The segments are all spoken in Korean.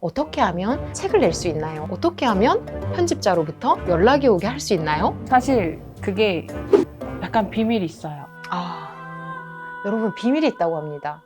어떻게 하면 책을 낼 수 있나요? 어떻게 하면 편집자로부터 연락이 오게 할 수 있나요? 사실 그게 약간 비밀이 있어요. 여러분 비밀이 있다고 합니다.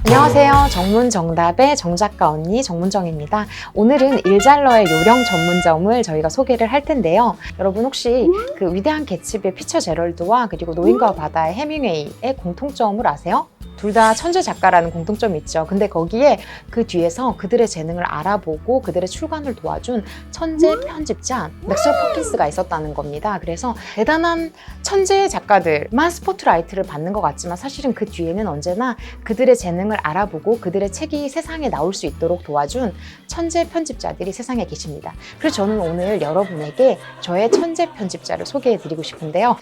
안녕하세요. 정문정답의 정작가 언니 정문정입니다. 오늘은 일잘러의 요령 전문점을 저희가 소개를 할 텐데요. 여러분 혹시 그 위대한 개츠비의 피처 제럴드와 그리고 노인과 바다의 해밍웨이의 공통점을 아세요? 둘 다 천재 작가라는 공통점이 있죠. 근데 거기에 그 뒤에서 그들의 재능을 알아보고 그들의 출간을 도와준 천재 편집자 맥스웰 퍼킨스가 있었다는 겁니다. 그래서 대단한 천재 작가들만 스포트라이트를 받는 것 같지만 사실은 그 뒤에는 언제나 그들의 재능을 알아보고 그들의 책이 세상에 나올 수 있도록 도와준 천재 편집자들이 세상에 계십니다. 그래서 저는 오늘 여러분에게 저의 천재 편집자를 소개해드리고 싶은데요.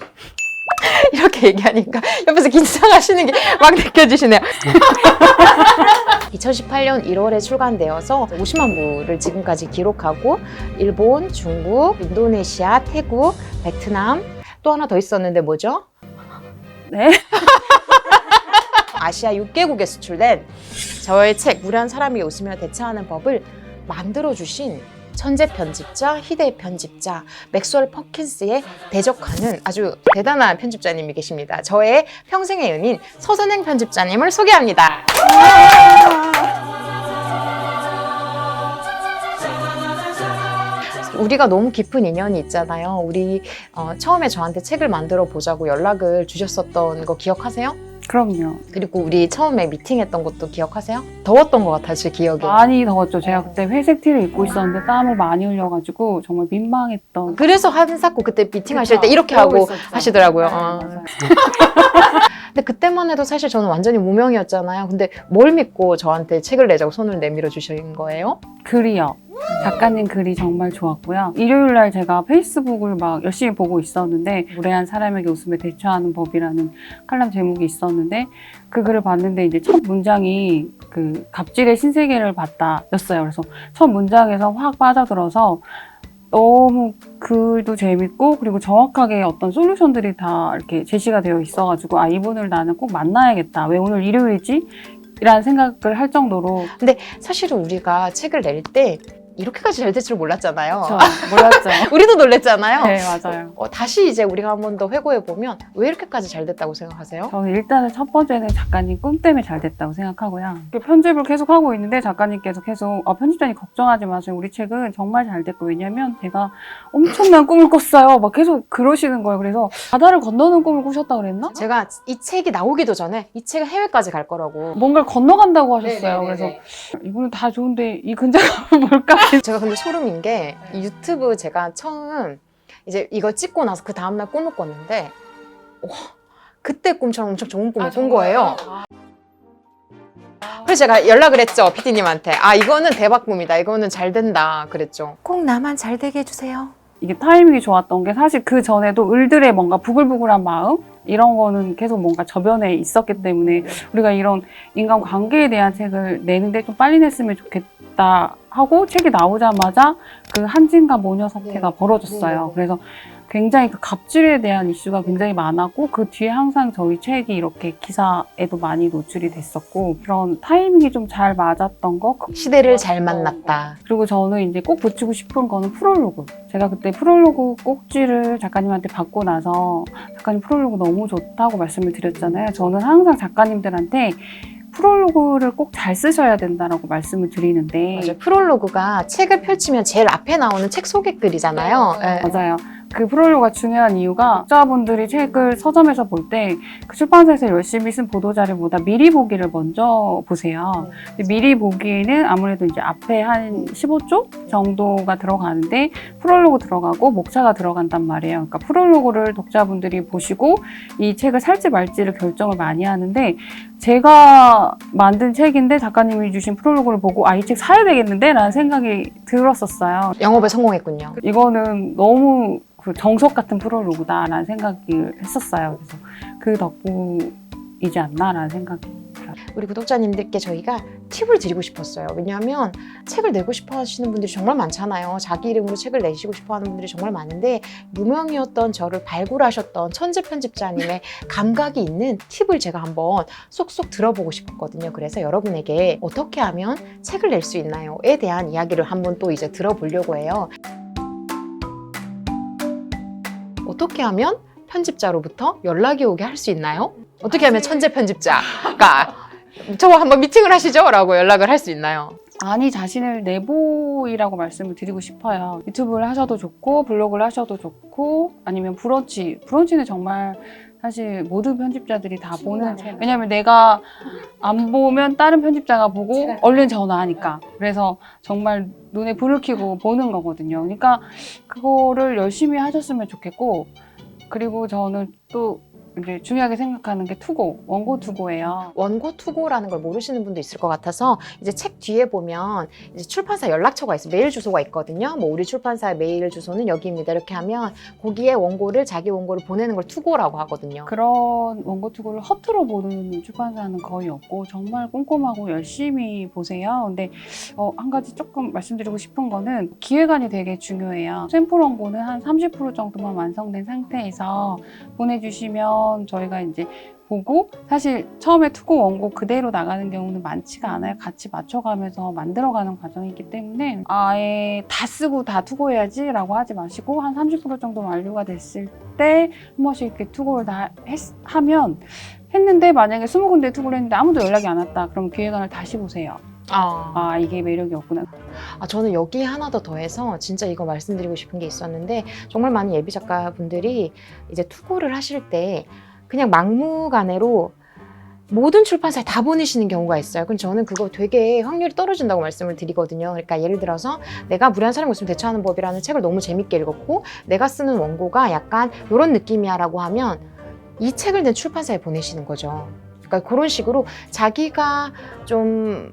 이렇게 얘기하니까 옆에서 긴장하시는 게 막 느껴지시네요. 2018년 1월에 출간되어서 50만 부를 지금까지 기록하고 일본, 중국, 인도네시아, 태국, 베트남 또 하나 더 있었는데 뭐죠? 네? 아시아 6개국에 수출된 저의 책 무례한 사람이 웃으며 대처하는 법을 만들어주신 천재 편집자, 희대 편집자 맥스웰 퍼킨스에 대적하는 아주 대단한 편집자님이 계십니다. 저의 평생의 연인 서선행 편집자님을 소개합니다. 우리가 너무 깊은 인연이 있잖아요. 우리 처음에 저한테 책을 만들어 보자고 연락을 주셨었던 거 기억하세요? 그럼요. 그리고 우리 처음에 미팅했던 것도 기억하세요? 더웠던 것 같아요, 제 기억에. 많이 더웠죠. 제가 그때 회색 티를 입고 있었는데 땀을 많이 흘려가지고 정말 민망했던. 그래서 한사코 그때 미팅하실 때 이렇게 그러고 하고 있었죠. 하시더라고요. 네, 맞아요. 근데 그때만 해도 사실 저는 완전히 무명이었잖아요. 근데 뭘 믿고 저한테 책을 내자고 손을 내밀어 주신 거예요? 글이요. 작가님 글이 정말 좋았고요. 일요일날 제가 페이스북을 막 열심히 보고 있었는데 무례한 사람에게 웃음에 대처하는 법이라는 칼럼 제목이 있었는데 그 글을 봤는데 이제 첫 문장이 그 갑질의 신세계를 봤다 였어요. 그래서 첫 문장에서 확 빠져들어서 너무 글도 재밌고 그리고 정확하게 어떤 솔루션들이 다 이렇게 제시가 되어 있어가지고 아 이분을 나는 꼭 만나야겠다. 왜 오늘 일요일이지? 이라는 생각을 할 정도로. 근데 사실은 우리가 책을 낼 때 이렇게까지 잘 될 줄 몰랐잖아요. 저 몰랐죠. 우리도 놀랬잖아요. 네, 맞아요. 다시 이제 우리가 한 번 더 회고해 보면 왜 이렇게까지 잘 됐다고 생각하세요? 저는 일단은 첫 번째는 작가님 꿈 때문에 잘 됐다고 생각하고요. 편집을 계속 하고 있는데 작가님께서 계속 편집자님 걱정하지 마세요. 우리 책은 정말 잘 됐고 왜냐면 제가 엄청난 꿈을 꿨어요. 막 계속 그러시는 거예요. 그래서 바다를 건너는 꿈을 꾸셨다고 그랬나? 제가 이 책이 나오기도 전에 이 책은 해외까지 갈 거라고. 뭔가를 건너간다고 하셨어요. 네네네네. 그래서 이분은 다 좋은데 이 근자감은 뭘까? 제가 근데 소름인 게 이 유튜브 제가 처음 이제 이거 찍고 나서 그 다음날 꿈을 꿨는데 와, 그때 꿈처럼 엄청 좋은 꿈을 꾼 거예요. 그래서 제가 연락을 했죠, PD님한테. 이거는 대박 꿈이다. 이거는 잘 된다. 그랬죠. 꼭 나만 잘 되게 해주세요. 이게 타이밍이 좋았던 게 사실 그 전에도 을들의 뭔가 부글부글한 마음 이런 거는 계속 뭔가 저변에 있었기 때문에 우리가 이런 인간 관계에 대한 책을 내는데 좀 빨리 냈으면 좋겠다 하고 책이 나오자마자 그 한진과 모녀 사태가 벌어졌어요. 그래서 굉장히 그 갑질에 대한 이슈가 굉장히 많았고 그 뒤에 항상 저희 책이 이렇게 기사에도 많이 노출이 됐었고 그런 타이밍이 좀 잘 맞았던 거. 시대를 잘 만났다. 그리고 저는 이제 꼭 붙이고 싶은 거는 프롤로그. 제가 그때 프롤로그 꼭지를 작가님한테 받고 나서 작가님 프롤로그 너무 좋다고 말씀을 드렸잖아요. 저는 항상 작가님들한테 프롤로그를 꼭 잘 쓰셔야 된다라고 말씀을 드리는데 맞아요. 프롤로그가 책을 펼치면 제일 앞에 나오는 책 소개 글이잖아요. 네. 맞아요. 그 프롤로그가 중요한 이유가 독자분들이 책을 서점에서 볼 때 그 출판사에서 열심히 쓴 보도자료보다 미리 보기를 먼저 보세요. 근데 미리 보기에는 아무래도 이제 앞에 한 15쪽 정도가 들어가는데 프롤로그 들어가고 목차가 들어간단 말이에요. 그러니까 프롤로그를 독자분들이 보시고 이 책을 살지 말지를 결정을 많이 하는데 제가 만든 책인데 작가님이 주신 프롤로그를 보고 이 책 사야 되겠는데? 라는 생각이 들었었어요. 영업에 성공했군요. 이거는 너무 그 정석 같은 프롤로그다라는 생각을 했었어요. 그래서 그 덕분이지 않나라는 생각이 들어요. 우리 구독자님들께 저희가 팁을 드리고 싶었어요. 왜냐하면 책을 내고 싶어 하시는 분들이 정말 많잖아요. 자기 이름으로 책을 내시고 싶어 하는 분들이 정말 많은데 무명이었던 저를 발굴하셨던 천재 편집자님의 감각이 있는 팁을 제가 한번 쏙쏙 들어보고 싶었거든요. 그래서 여러분에게 어떻게 하면 책을 낼 수 있나요?에 대한 이야기를 한번 또 이제 들어보려고 해요. 어떻게 하면 편집자로부터 연락이 오게 할 수 있나요? 어떻게 하면 천재 편집자가 저와 한번 미팅을 하시죠? 라고 연락을 할 수 있나요? 아니 자신을 내보이라고 말씀을 드리고 싶어요. 유튜브를 하셔도 좋고 블로그를 하셔도 좋고 아니면 브런치는 정말 사실 모든 편집자들이 다 보는 왜냐면 내가 안 보면 다른 편집자가 보고 얼른 전화하니까 그래서 정말 눈에 불을 켜고 보는 거거든요. 그러니까 그거를 열심히 하셨으면 좋겠고 그리고 저는 또 이제 중요하게 생각하는 게 투고, 원고 투고예요. 원고 투고라는 걸 모르시는 분도 있을 것 같아서 이제 책 뒤에 보면 이제 출판사 연락처가 있어요. 메일 주소가 있거든요. 뭐 우리 출판사의 메일 주소는 여기입니다. 이렇게 하면 거기에 자기 원고를 보내는 걸 투고라고 하거든요. 그런 원고 투고를 허투루 보는 출판사는 거의 없고 정말 꼼꼼하고 열심히 보세요. 근데 한 가지 조금 말씀드리고 싶은 거는 기획안이 되게 중요해요. 샘플 원고는 한 30% 정도만 완성된 상태에서 보내주시면 저희가 이제 보고 사실 처음에 투고 원고 그대로 나가는 경우는 많지가 않아요. 같이 맞춰가면서 만들어가는 과정이기 때문에 아예 다 쓰고 다 투고해야지 라고 하지 마시고 한 30% 정도 완료가 됐을 때 한 번씩 이렇게 투고를 다 했는데 만약에 20군데 투고를 했는데 아무도 연락이 안 왔다. 그럼 기획안을 다시 보세요. 이게 매력이 없구나. 저는 여기에 하나 더 더해서 진짜 이거 말씀드리고 싶은 게 있었는데 정말 많은 예비 작가분들이 이제 투고를 하실 때 그냥 막무가내로 모든 출판사에 다 보내시는 경우가 있어요. 그럼 저는 그거 되게 확률이 떨어진다고 말씀을 드리거든요. 그러니까 예를 들어서 내가 무례한 사람이 없으면 대처하는 법이라는 책을 너무 재밌게 읽었고 내가 쓰는 원고가 약간 이런 느낌이야 라고 하면 이 책을 낸 출판사에 보내시는 거죠. 그러니까 그런 식으로 자기가 좀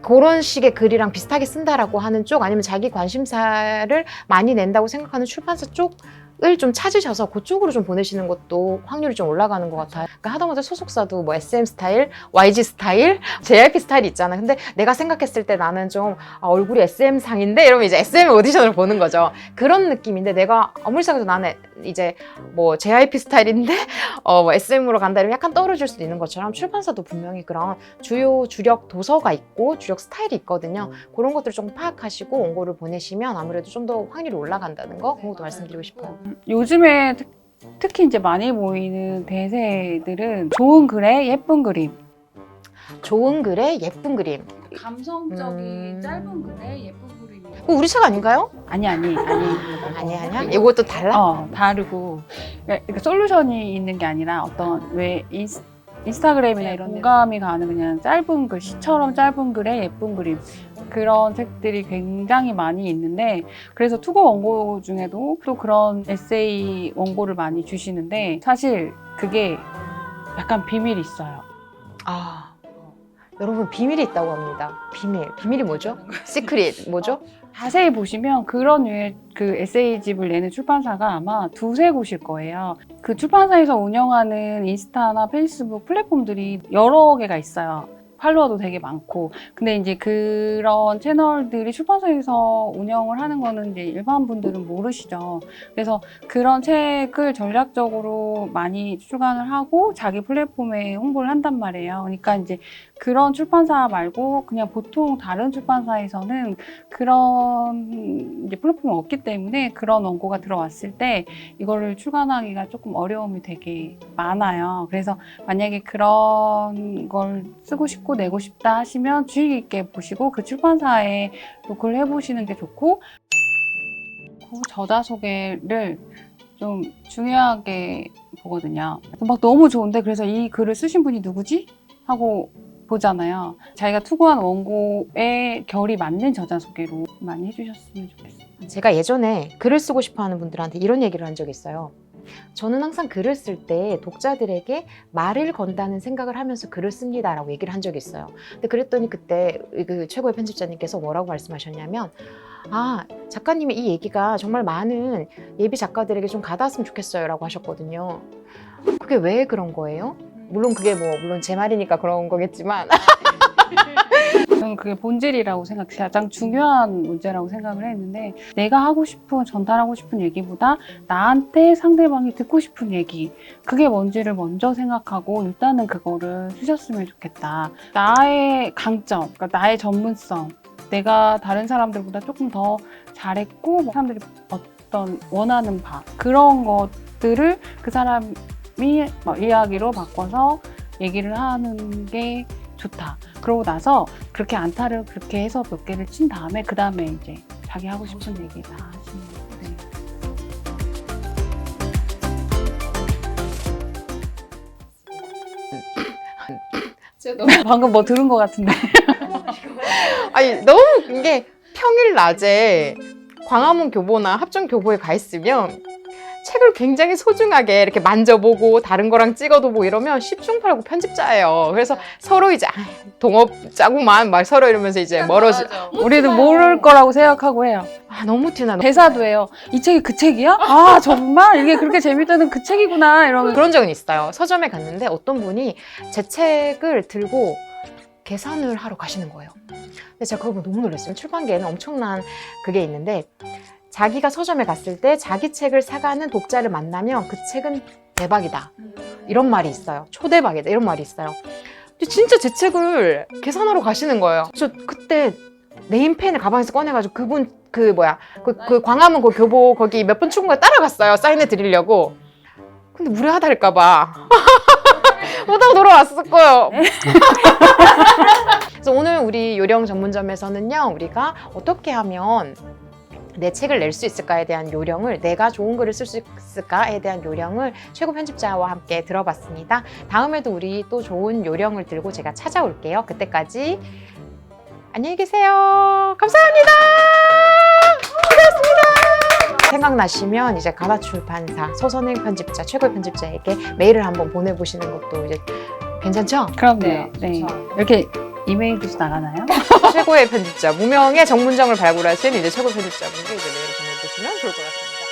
그런 식의 글이랑 비슷하게 쓴다라고 하는 쪽 아니면 자기 관심사를 많이 낸다고 생각하는 출판사 쪽을 좀 찾으셔서 그쪽으로 좀 보내시는 것도 확률이 좀 올라가는 것 같아요. 그러니까 하다못해 소속사도 뭐 SM 스타일, YG 스타일, JYP 스타일이 있잖아. 근데 내가 생각했을 때 나는 좀 얼굴이 SM 상인데 이러면 이제 SM 오디션을 보는 거죠. 그런 느낌인데 내가 아무리 생각해도 나는 이제 뭐 JYP 스타일인데 뭐 SM으로 간다 이러면 약간 떨어질 수도 있는 것처럼 출판사도 분명히 그런 주력 도서가 있고 주력 스타일이 있거든요. 그런 것들을 좀 파악하시고 원고를 보내시면 아무래도 좀 더 확률이 올라간다는 거 그것도 말씀드리고 싶어요. 요즘에 특히 이제 많이 보이는 대세들은 좋은 글에 예쁜 그림. 좋은 글에 예쁜 그림. 감성적인 짧은 글에 예쁜 그림이. 우리 책 아닌가요? 아니야. 아니야. 이것도 달라? 다르고. 그러니까 솔루션이 있는 게 아니라 어떤 왜 인스타그램이나 이런 공감이 가는 그냥 짧은 글, 시처럼 짧은 글에 예쁜 그림. 그런 책들이 굉장히 많이 있는데 그래서 투고 원고 중에도 또 그런 에세이 원고를 많이 주시는데 사실 그게 약간 비밀이 있어요. 여러분 비밀이 있다고 합니다. 비밀이 뭐죠? 시크릿 뭐죠? 자세히 보시면 그런 류의 그 에세이집을 내는 출판사가 아마 두세 곳일 거예요. 그 출판사에서 운영하는 인스타나 페이스북 플랫폼들이 여러 개가 있어요. 팔로워도 되게 많고. 근데 이제 그런 채널들이 출판사에서 운영을 하는 거는 이제 일반 분들은 모르시죠. 그래서 그런 책을 전략적으로 많이 출간을 하고 자기 플랫폼에 홍보를 한단 말이에요. 그러니까 이제 그런 출판사 말고 그냥 보통 다른 출판사에서는 그런 이제 플랫폼이 없기 때문에 그런 원고가 들어왔을 때 이거를 출간하기가 조금 어려움이 되게 많아요. 그래서 만약에 그런 걸 쓰고 싶고 내고 싶다 하시면 주의 깊게 보시고 그 출판사에 노크를 해보시는 게 좋고 저자 소개를 좀 중요하게 보거든요. 막 너무 좋은데 그래서 이 글을 쓰신 분이 누구지? 하고 보잖아요. 자기가 투고한 원고에 결이 맞는 저자 소개로 많이 해주셨으면 좋겠어요. 제가 예전에 글을 쓰고 싶어하는 분들한테 이런 얘기를 한 적이 있어요. 저는 항상 글을 쓸 때 독자들에게 말을 건다는 생각을 하면서 글을 씁니다 라고 얘기를 한 적이 있어요. 근데 그랬더니 그때 그 최고의 편집자님께서 뭐라고 말씀하셨냐면 작가님의 이 얘기가 정말 많은 예비 작가들에게 좀 가닿았으면 좋겠어요 라고 하셨거든요. 그게 왜 그런 거예요? 물론 그게 뭐 물론 제 말이니까 그런 거겠지만 저는 그게 본질이라고 생각해요. 가장 중요한 문제라고 생각을 했는데 내가 하고 싶은, 전달하고 싶은 얘기보다 나한테 상대방이 듣고 싶은 얘기, 그게 뭔지를 먼저 생각하고 일단은 그거를 쓰셨으면 좋겠다. 나의 강점, 그러니까 나의 전문성, 내가 다른 사람들보다 조금 더 잘했고 사람들이 어떤 원하는 바, 그런 것들을 그 사람이 이야기로 바꿔서 얘기를 하는 게 좋다. 그러고 나서 그렇게 안타를 그렇게 해서 몇 개를 친 다음에 그 다음에 이제 자기 하고 싶은 얘기 다 하시는 거예요. 방금 뭐 들은 것 같은데. 아니 너무 웃긴 게 평일 낮에 광화문 교보나 합정 교보에 가 있으면 책을 굉장히 소중하게 이렇게 만져보고 다른 거랑 찍어도 보고 이러면 10중 8구 편집자예요. 그래서 서로 이제 동업자구만 막 서로 이러면서 이제 멀어지. 우리도 모를 거라고 생각하고 해요. 아 너무 티나. 대사도 해요. 이 책이 그 책이야? 아 정말? 이게 그렇게 재밌다는 그 책이구나 이러면. 그런 적은 있어요. 서점에 갔는데 어떤 분이 제 책을 들고 계산을 하러 가시는 거예요. 근데 제가 그거 보고 너무 놀랐어요. 출판계에는 엄청난 그게 있는데 자기가 서점에 갔을 때 자기 책을 사가는 독자를 만나면 그 책은 대박이다. 이런 말이 있어요. 초대박이다. 이런 말이 있어요. 근데 진짜 제 책을 계산하러 가시는 거예요. 저 그때 네임펜을 가방에서 꺼내가지고 그분 그 광화문 그 교보 거기 몇 번 출근가 따라갔어요. 사인해 드리려고. 근데 무례하달까봐 못하고 돌아왔을 거예요. 그래서 오늘 우리 요령 전문점에서는요, 우리가 어떻게 하면 내 책을 낼 수 있을까에 대한 요령을, 내가 좋은 글을 쓸 수 있을까에 대한 요령을 최고 편집자와 함께 들어봤습니다. 다음에도 우리 또 좋은 요령을 들고 제가 찾아올게요. 그때까지 안녕히 계세요. 감사합니다. 고생하셨습니다. 생각나시면 이제 가나출판사 서선행 편집자, 최고 편집자에게 메일을 한번 보내보시는 것도 이제 괜찮죠? 그럼요. 네. 이렇게 이메일도 나가나요? 최고의 편집자, 무명의 정문정을 발굴하신 이제 최고 편집자분께 이제 메일을 보내보시면 좋을 것 같습니다.